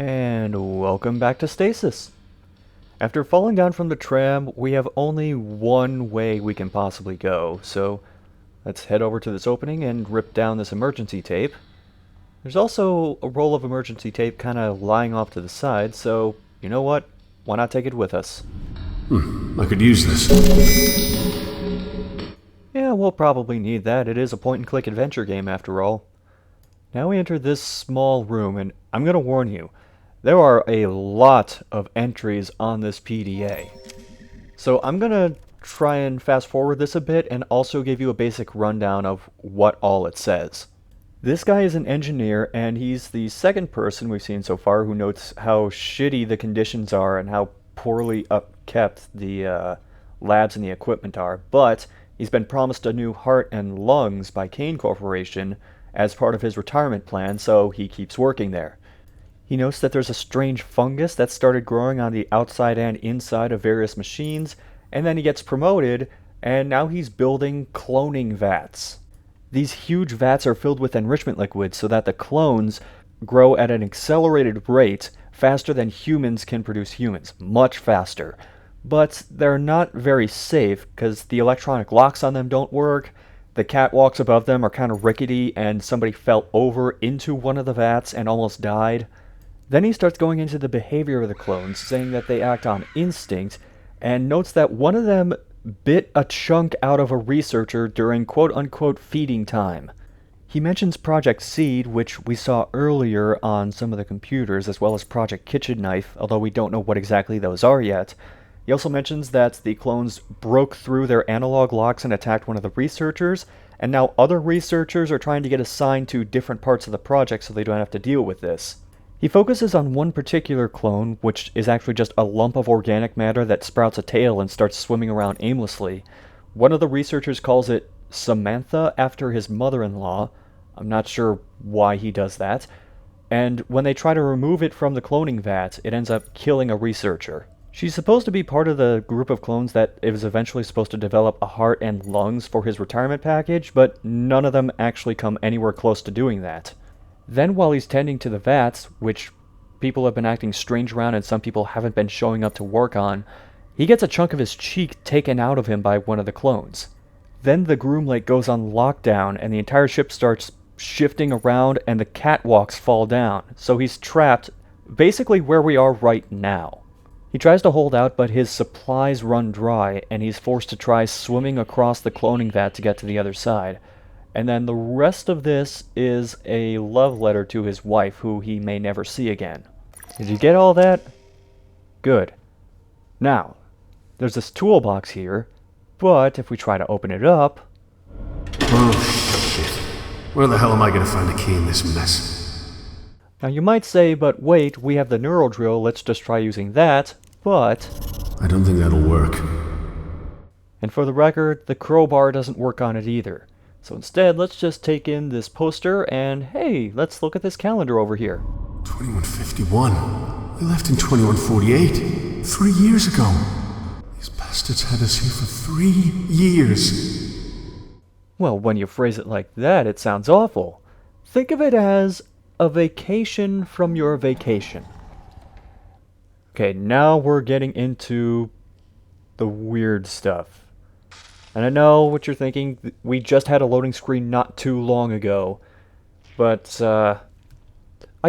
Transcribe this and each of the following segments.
And welcome back to Stasis. After falling down from the tram, we have only one way we can possibly go, so let's head over to this opening and rip down this emergency tape. There's also a roll of emergency tape kind of lying off to the side, so you know what? Why not take it with us? I could use this. Yeah, we'll probably need that. It is a point-and-click adventure game after all. Now we enter this small room, and I'm going to warn you, there are a lot of entries on this PDA. So I'm going to try and fast forward this a bit and also give you a basic rundown of what all it says. This guy is an engineer, and he's the second person we've seen so far who notes how shitty the conditions are and how poorly upkept the labs and the equipment are. But he's been promised a new heart and lungs by Kane Corporation as part of his retirement plan, so he keeps working there. He notes that there's a strange fungus that started growing on the outside and inside of various machines, and then he gets promoted, and now he's building cloning vats. These huge vats are filled with enrichment liquids so that the clones grow at an accelerated rate faster than humans can produce humans, much faster. But they're not very safe because the electronic locks on them don't work, the catwalks above them are kind of rickety, and somebody fell over into one of the vats and almost died. Then he starts going into the behavior of the clones, saying that they act on instinct, and notes that one of them bit a chunk out of a researcher during quote-unquote feeding time. He mentions Project Seed, which we saw earlier on some of the computers, as well as Project Kitchen Knife, although we don't know what exactly those are yet. He also mentions that the clones broke through their analog locks and attacked one of the researchers, and now other researchers are trying to get assigned to different parts of the project so they don't have to deal with this. He focuses on one particular clone, which is actually just a lump of organic matter that sprouts a tail and starts swimming around aimlessly. One of the researchers calls it Samantha after his mother-in-law. I'm not sure why he does that. And when they try to remove it from the cloning vat, it ends up killing a researcher. She's supposed to be part of the group of clones that is eventually supposed to develop a heart and lungs for his retirement package, but none of them actually come anywhere close to doing that. Then while he's tending to the vats, which people have been acting strange around and some people haven't been showing up to work on, he gets a chunk of his cheek taken out of him by one of the clones. Then the groom lake goes on lockdown and the entire ship starts shifting around and the catwalks fall down, so he's trapped basically where we are right now. He tries to hold out, but his supplies run dry and he's forced to try swimming across the cloning vat to get to the other side. And then the rest of this is a love letter to his wife, who he may never see again. Did you get all that? Good. Now, there's this toolbox here, but if we try to open it up... Oh, shit. Where the hell am I going to find a key in this mess? Now you might say, but wait, we have the neural drill, let's just try using that, but... I don't think that'll work. And for the record, the crowbar doesn't work on it either. So instead, let's just take in this poster and, hey, let's look at this calendar over here. 2151. We left in 2148. 3 years ago. These bastards had us here for 3 years. Well, when you phrase it like that, it sounds awful. Think of it as a vacation from your vacation. Okay, now we're getting into the weird stuff. And I know what you're thinking, we just had a loading screen not too long ago, but I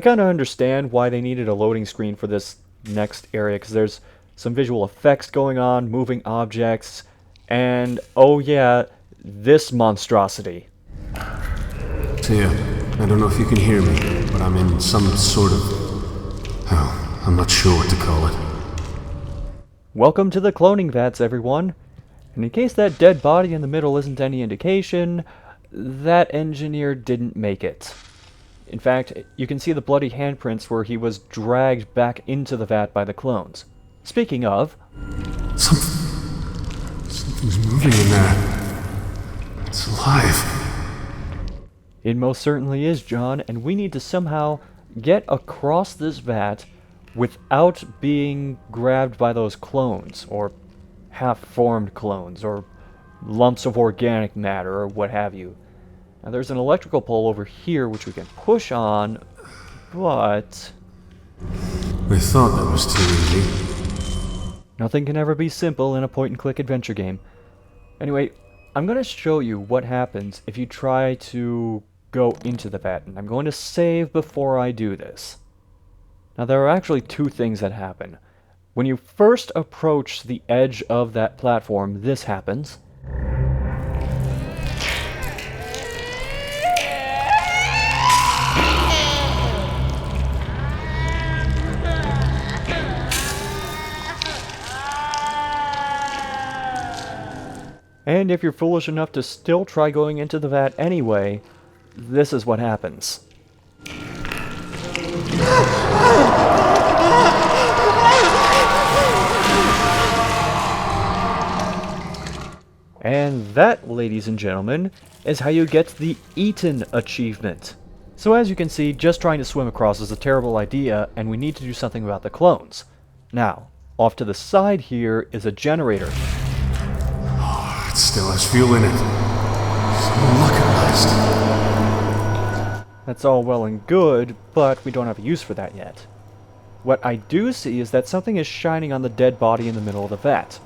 kind of understand why they needed a loading screen for this next area, because there's some visual effects going on, moving objects, and oh yeah, this monstrosity. Tia, I don't know if you can hear me, but I'm in some sort of... oh, I'm not sure what to call it. Welcome to the cloning vats, everyone. And in case that dead body in the middle isn't any indication, that engineer didn't make it. In fact, you can see the bloody handprints where he was dragged back into the vat by the clones. Speaking of... Something's moving in there. It's alive. It most certainly is, John, and we need to somehow get across this vat without being grabbed by those clones, or half-formed clones, or lumps of organic matter, or what have you. Now there's an electrical pole over here which we can push on, but I thought that was too easy. Nothing can ever be simple in a point-and-click adventure game. Anyway, I'm going to show you what happens if you try to go into the vat, and I'm going to save before I do this. Now, there are actually two things that happen. When you first approach the edge of that platform, this happens. And if you're foolish enough to still try going into the vat anyway, this is what happens. And that, ladies and gentlemen, is how you get the Eaten achievement. So as you can see, just trying to swim across is a terrible idea, and we need to do something about the clones. Now, off to the side here is a generator. It still has fuel in it. Some luck at last. That's all well and good, but we don't have a use for that yet. What I do see is that something is shining on the dead body in the middle of the vat.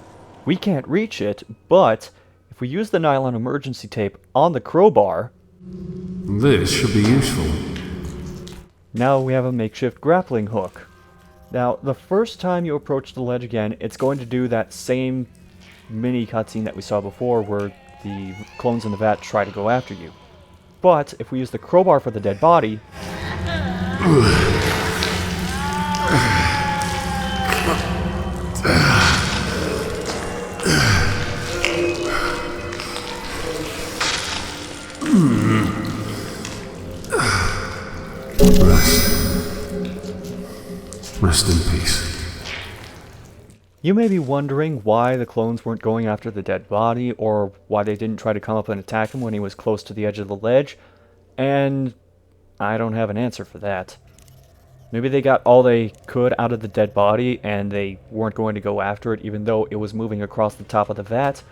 We can't reach it, but if we use the nylon emergency tape on the crowbar, This should be useful. now we have a makeshift grappling hook. Now, the first time you approach the ledge again, it's going to do that same mini cutscene that we saw before where the clones in the vat try to go after you. But if we use the crowbar for the dead body, Rest in peace. you may be wondering why the clones weren't going after the dead body, or why they didn't try to come up and attack him when he was close to the edge of the ledge, and I don't have an answer for that. Maybe they got all they could out of the dead body, and they weren't going to go after it even though it was moving across the top of the vat.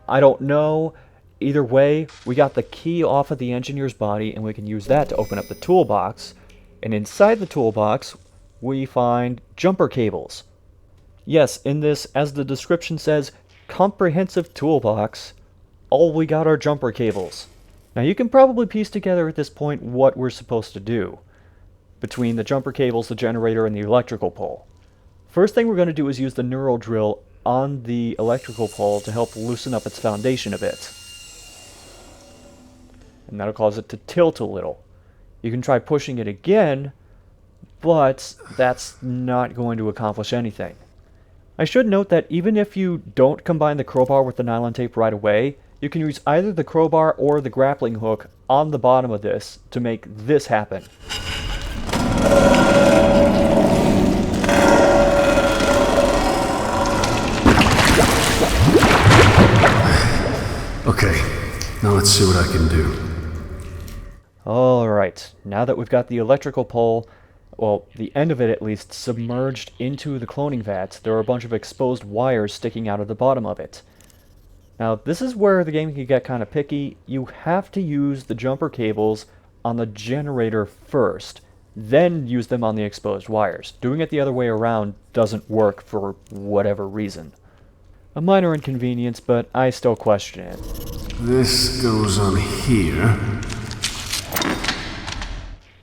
I don't know. Either way, we got the key off of the engineer's body, and we can use that to open up the toolbox, and inside the toolbox, we find jumper cables. Yes, in this, as the description says, comprehensive toolbox, all we got are jumper cables. Now you can probably piece together at this point what we're supposed to do between the jumper cables, the generator, and the electrical pole. First thing we're going to do is use the neural drill on the electrical pole to help loosen up its foundation a bit. And that'll cause it to tilt a little. You can try pushing it again, but that's not going to accomplish anything. I should note that even if you don't combine the crowbar with the nylon tape right away, you can use either the crowbar or the grappling hook on the bottom of this to make this happen. Okay, now let's see what I can do. Alright, now that we've got the electrical pole, well, the end of it at least, submerged into the cloning vat, there are a bunch of exposed wires sticking out of the bottom of it. Now, this is where the game can get kind of picky. You have to use the jumper cables on the generator first, then use them on the exposed wires. Doing it the other way around doesn't work for whatever reason. A minor inconvenience, but I still question it. This goes on here.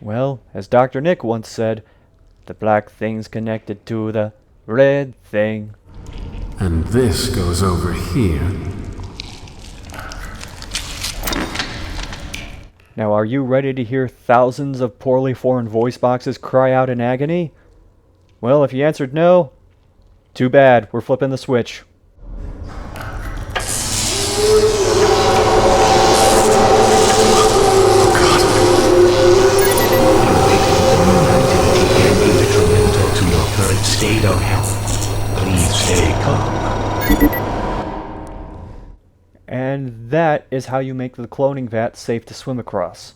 Well, as Dr. Nick once said, the black thing's connected to the red thing. And this goes over here. Now, are you ready to hear thousands of poorly formed voice boxes cry out in agony? Well, if you answered no, too bad, we're flipping the switch. Detrimental to your current state of health. Please stay calm. And that is how you make the cloning vat safe to swim across.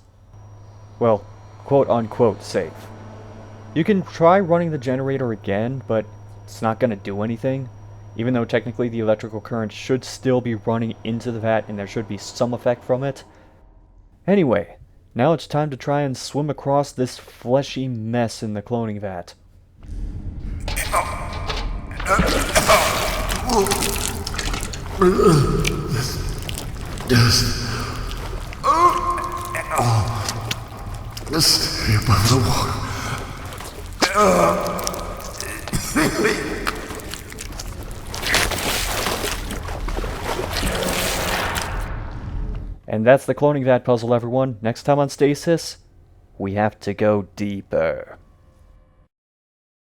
Well, quote-unquote safe. You can try running the generator again, but it's not going to do anything. Even though technically the electrical current should still be running into the vat and there should be some effect from it. Anyway, now it's time to try and swim across this fleshy mess in the cloning vat. Yes. Stay above the water. And that's the cloning vat puzzle, everyone. Next time on Stasis, we have to go deeper.